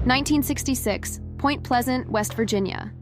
1966, Point Pleasant, West Virginia.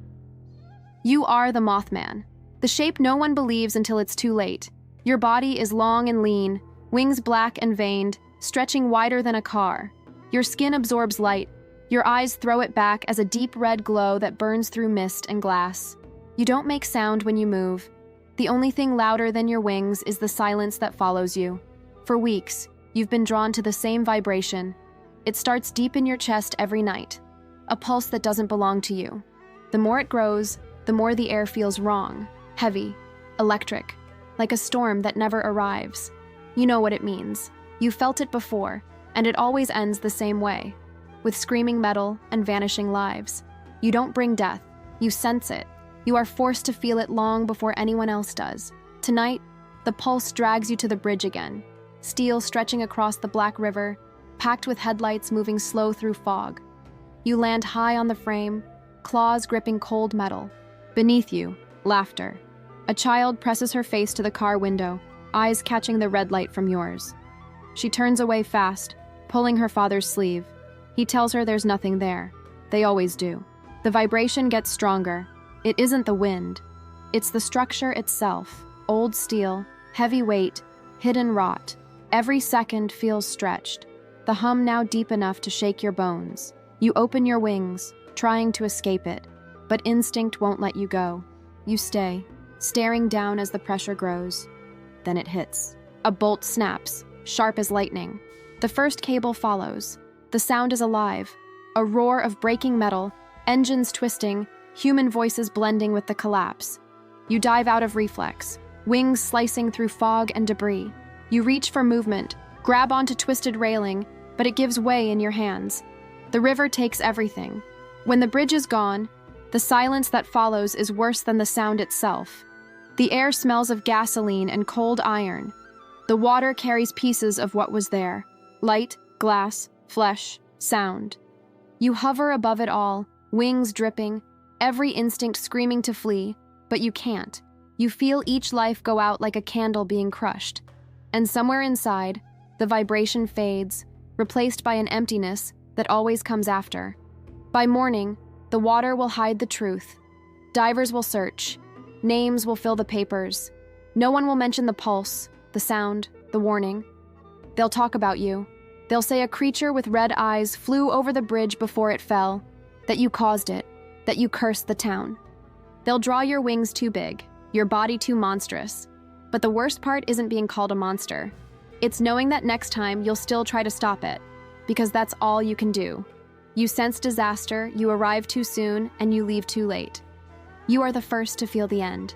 You are the Mothman. The shape no one believes until it's too late. Your body is long and lean, wings black and veined, stretching wider than a car. Your skin absorbs light. Your eyes throw it back as a deep red glow that burns through mist and glass. You don't make sound when you move. The only thing louder than your wings is the silence that follows you. For weeks, you've been drawn to the same vibration. It starts deep in your chest every night, a pulse that doesn't belong to you. The more it grows, the more the air feels wrong, heavy, electric, like a storm that never arrives. You know what it means. You felt it before, and it always ends the same way, with screaming metal and vanishing lives. You don't bring death, you sense it. You are forced to feel it long before anyone else does. Tonight, the pulse drags you to the bridge again, steel stretching across the Black River, packed with headlights moving slow through fog. You land high on the frame, claws gripping cold metal. Beneath you, laughter. A child presses her face to the car window, eyes catching the red light from yours. She turns away fast, pulling her father's sleeve. He tells her there's nothing there. They always do. The vibration gets stronger. It isn't the wind. It's the structure itself. Old steel, heavy weight, hidden rot. Every second feels stretched. The hum now deep enough to shake your bones. You open your wings, trying to escape it, but instinct won't let you go. You stay, staring down as the pressure grows. Then it hits. A bolt snaps, sharp as lightning. The first cable follows. The sound is alive. A roar of breaking metal, engines twisting, human voices blending with the collapse. You dive out of reflex, wings slicing through fog and debris. You reach for movement, grab onto twisted railing, but it gives way in your hands. The river takes everything. When the bridge is gone, the silence that follows is worse than the sound itself. The air smells of gasoline and cold iron. The water carries pieces of what was there: light, glass, flesh, sound. You hover above it all, wings dripping, every instinct screaming to flee, but you can't. You feel each life go out like a candle being crushed. And somewhere inside, the vibration fades, replaced by an emptiness that always comes after. By morning, the water will hide the truth. Divers will search. Names will fill the papers. No one will mention the pulse, the sound, the warning. They'll talk about you. They'll say a creature with red eyes flew over the bridge before it fell, that you caused it, that you cursed the town. They'll draw your wings too big, your body too monstrous. But the worst part isn't being called a monster. It's knowing that next time you'll still try to stop it, because that's all you can do. You sense disaster, you arrive too soon, and you leave too late. You are the first to feel the end.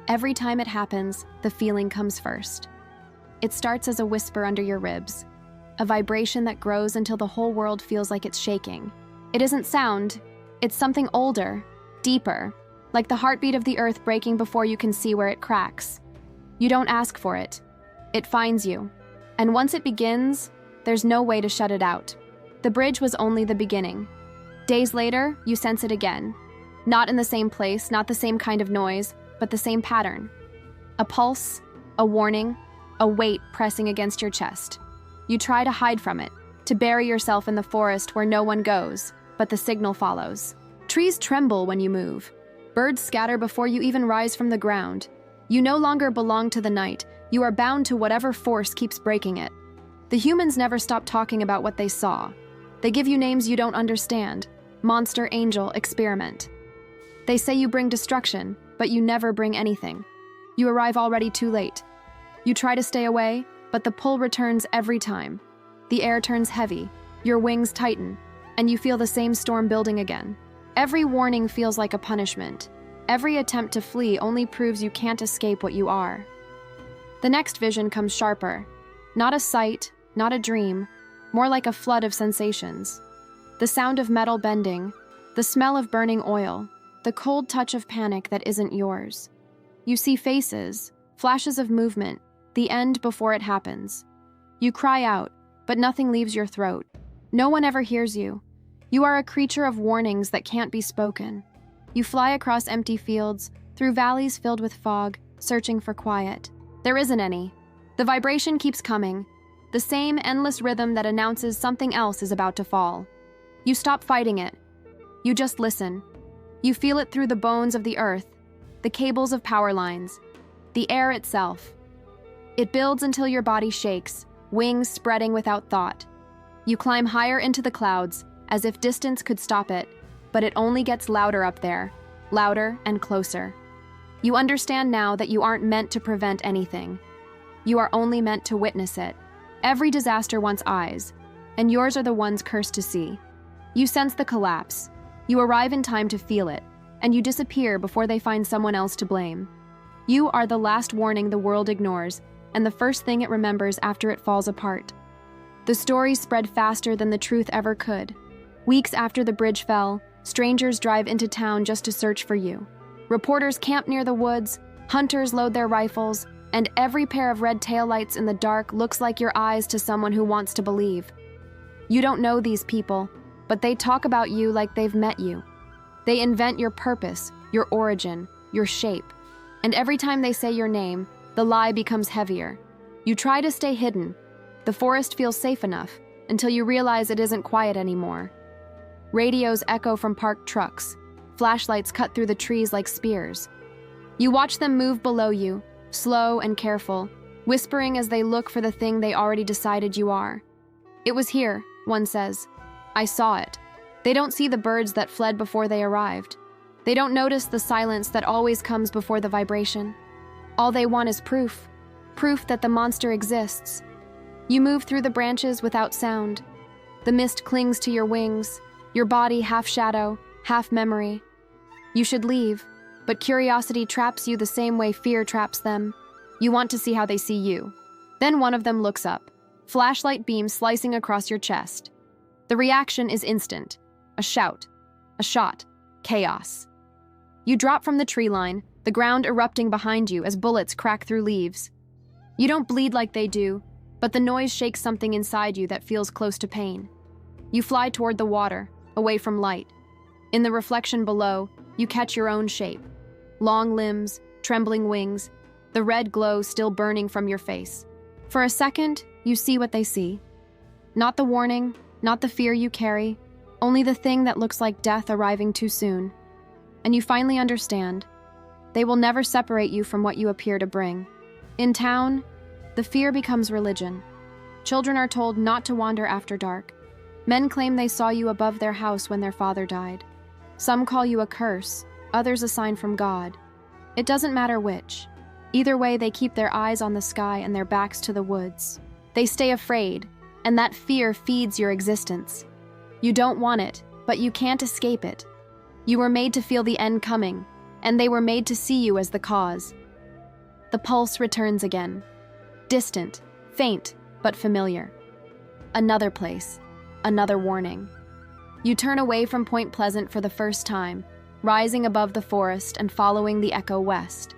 Every time it happens, the feeling comes first. It starts as a whisper under your ribs, a vibration that grows until the whole world feels like it's shaking. It isn't sound, it's something older, deeper, like the heartbeat of the earth breaking before you can see where it cracks. You don't ask for it. It finds you. And once it begins, there's no way to shut it out. The bridge was only the beginning. Days later, you sense it again. Not in the same place, not the same kind of noise, but the same pattern. A pulse, a warning, a weight pressing against your chest. You try to hide from it, to bury yourself in the forest where no one goes, but the signal follows. Trees tremble when you move. Birds scatter before you even rise from the ground. You no longer belong to the night. You are bound to whatever force keeps breaking it. The humans never stop talking about what they saw. They give you names you don't understand. Monster, angel, experiment. They say you bring destruction, but you never bring anything. You arrive already too late. You try to stay away, but the pull returns every time. The air turns heavy, your wings tighten, and you feel the same storm building again. Every warning feels like a punishment. Every attempt to flee only proves you can't escape what you are. The next vision comes sharper. Not a sight, not a dream, more like a flood of sensations. The sound of metal bending, the smell of burning oil, the cold touch of panic that isn't yours. You see faces, flashes of movement, the end before it happens. You cry out, but nothing leaves your throat. No one ever hears you. You are a creature of warnings that can't be spoken. You fly across empty fields, through valleys filled with fog, searching for quiet. There isn't any. The vibration keeps coming, the same endless rhythm that announces something else is about to fall. You stop fighting it. You just listen. You feel it through the bones of the earth, the cables of power lines, the air itself. It builds until your body shakes, wings spreading without thought. You climb higher into the clouds, as if distance could stop it, but it only gets louder up there, louder and closer. You understand now that you aren't meant to prevent anything. You are only meant to witness it. Every disaster wants eyes, and yours are the ones cursed to see. You sense the collapse. You arrive in time to feel it, and you disappear before they find someone else to blame. You are the last warning the world ignores, and the first thing it remembers after it falls apart. The stories spread faster than the truth ever could. Weeks after the bridge fell, strangers drive into town just to search for you. Reporters camp near the woods, hunters load their rifles, and every pair of red taillights in the dark looks like your eyes to someone who wants to believe. You don't know these people, but they talk about you like they've met you. They invent your purpose, your origin, your shape. And every time they say your name, the lie becomes heavier. You try to stay hidden. The forest feels safe enough until you realize it isn't quiet anymore. Radios echo from parked trucks. Flashlights cut through the trees like spears. You watch them move below you, slow and careful, whispering as they look for the thing they already decided you are. It was here, one says. I saw it. They don't see the birds that fled before they arrived. They don't notice the silence that always comes before the vibration. All they want is proof. Proof that the monster exists. You move through the branches without sound. The mist clings to your wings, your body half shadow, half memory. You should leave, but curiosity traps you the same way fear traps them. You want to see how they see you. Then one of them looks up, flashlight beam slicing across your chest. The reaction is instant. A shout, a shot, chaos. You drop from the tree line, the ground erupting behind you as bullets crack through leaves. You don't bleed like they do, but the noise shakes something inside you that feels close to pain. You fly toward the water, away from light. In the reflection below, you catch your own shape. Long limbs, trembling wings, the red glow still burning from your face. For a second, you see what they see. Not the warning, not the fear you carry, only the thing that looks like death arriving too soon. And you finally understand. They will never separate you from what you appear to bring. In town, the fear becomes religion. Children are told not to wander after dark. Men claim they saw you above their house when their father died. Some call you a curse, others a sign from God. It doesn't matter which. Either way, they keep their eyes on the sky and their backs to the woods. They stay afraid, and that fear feeds your existence. You don't want it, but you can't escape it. You were made to feel the end coming, and they were made to see you as the cause. The pulse returns again. Distant, faint, but familiar. Another place, another warning. You turn away from Point Pleasant for the first time, rising above the forest and following the echo west.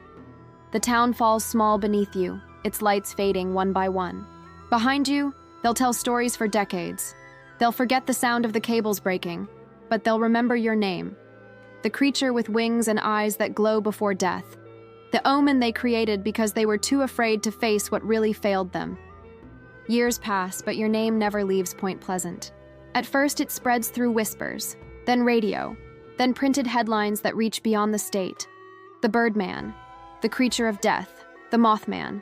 The town falls small beneath you, its lights fading one by one. Behind you, they'll tell stories for decades. They'll forget the sound of the cables breaking, but they'll remember your name. The creature with wings and eyes that glow before death. The omen they created because they were too afraid to face what really failed them. Years pass, but your name never leaves Point Pleasant. At first, it spreads through whispers, then radio, then printed headlines that reach beyond the state. The Birdman, the creature of death, the Mothman.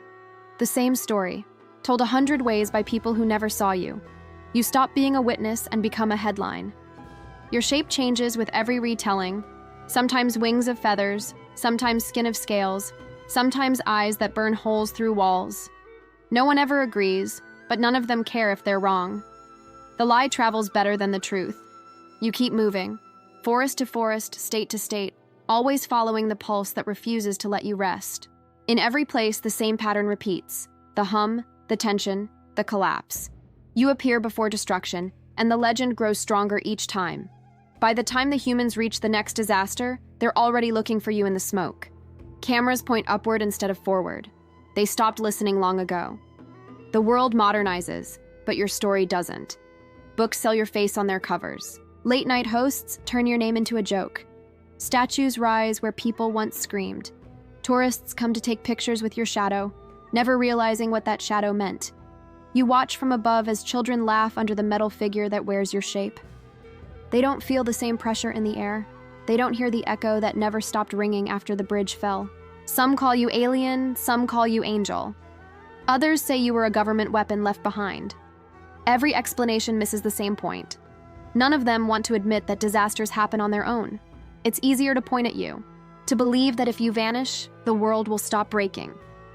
The same story, told 100 ways by people who never saw you. You stop being a witness and become a headline. Your shape changes with every retelling, sometimes wings of feathers, sometimes skin of scales, sometimes eyes that burn holes through walls. No one ever agrees, but none of them care if they're wrong. The lie travels better than the truth. You keep moving, forest to forest, state to state, always following the pulse that refuses to let you rest. In every place, the same pattern repeats: the hum, the tension, the collapse. You appear before destruction, and the legend grows stronger each time. By the time the humans reach the next disaster, they're already looking for you in the smoke. Cameras point upward instead of forward. They stopped listening long ago. The world modernizes, but your story doesn't. Books sell your face on their covers. Late-night hosts turn your name into a joke. Statues rise where people once screamed. Tourists come to take pictures with your shadow, never realizing what that shadow meant. You watch from above as children laugh under the metal figure that wears your shape. They don't feel the same pressure in the air. They don't hear the echo that never stopped ringing after the bridge fell. Some call you alien, some call you angel. Others say you were a government weapon left behind. Every explanation misses the same point. None of them want to admit that disasters happen on their own. It's easier to point at you, to believe that if you vanish, the world will stop breaking.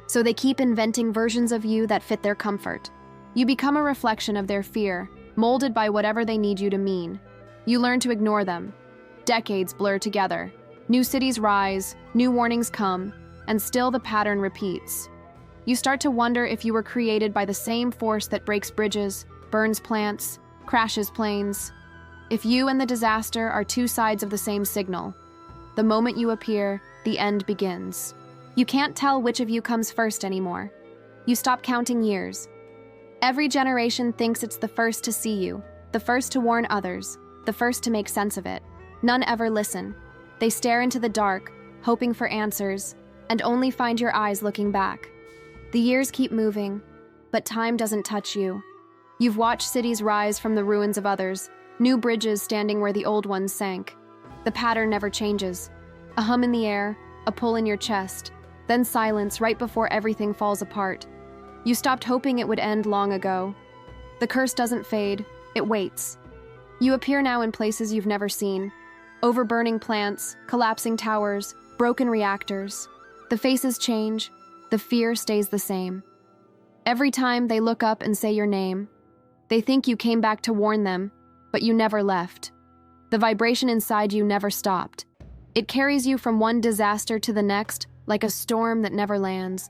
So they keep inventing versions of you that fit their comfort. You become a reflection of their fear, molded by whatever they need you to mean. You learn to ignore them. Decades blur together. New cities rise, new warnings come, and still the pattern repeats. You start to wonder if you were created by the same force that breaks bridges, burns plants, crashes planes. If you and the disaster are two sides of the same signal, the moment you appear, the end begins. You can't tell which of you comes first anymore. You stop counting years. Every generation thinks it's the first to see you, the first to warn others, the first to make sense of it. None ever listen. They stare into the dark, hoping for answers, and only find your eyes looking back. The years keep moving, but time doesn't touch you. You've watched cities rise from the ruins of others, new bridges standing where the old ones sank. The pattern never changes. A hum in the air, a pull in your chest, then silence right before everything falls apart. You stopped hoping it would end long ago. The curse doesn't fade, it waits. You appear now in places you've never seen. Overburning plants, collapsing towers, broken reactors. The faces change, the fear stays the same. Every time they look up and say your name, they think you came back to warn them, but you never left. The vibration inside you never stopped. It carries you from one disaster to the next, like a storm that never lands.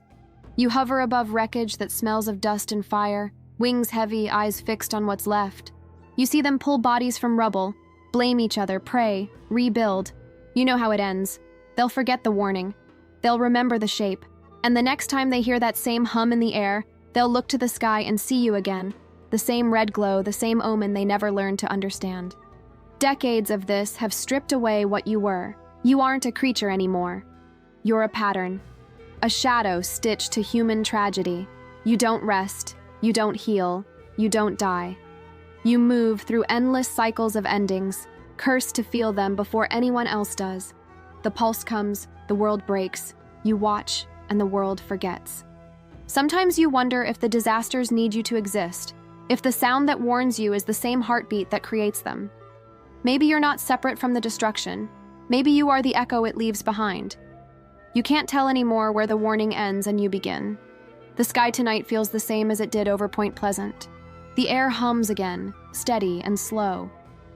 You hover above wreckage that smells of dust and fire, wings heavy, eyes fixed on what's left. You see them pull bodies from rubble, blame each other, pray, rebuild. You know how it ends. They'll forget the warning. They'll remember the shape. And the next time they hear that same hum in the air, they'll look to the sky and see you again. The same red glow, the same omen they never learned to understand. Decades of this have stripped away what you were. You aren't a creature anymore. You're a pattern. A shadow stitched to human tragedy. You don't rest. You don't heal. You don't die. You move through endless cycles of endings, cursed to feel them before anyone else does. The pulse comes, the world breaks. You watch, and the world forgets. Sometimes you wonder if the disasters need you to exist, if the sound that warns you is the same heartbeat that creates them. Maybe you're not separate from the destruction. Maybe you are the echo it leaves behind. You can't tell anymore where the warning ends and you begin. The sky tonight feels the same as it did over Point Pleasant. The air hums again, steady and slow,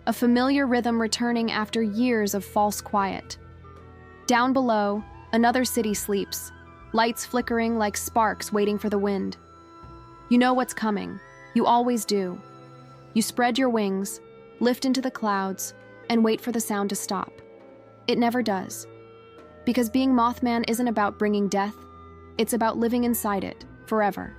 a familiar rhythm returning after years of false quiet. Down below, another city sleeps, lights flickering like sparks waiting for the wind. You know what's coming. You always do. You spread your wings, lift into the clouds, and wait for the sound to stop. It never does. Because being Mothman isn't about bringing death, it's about living inside it, forever.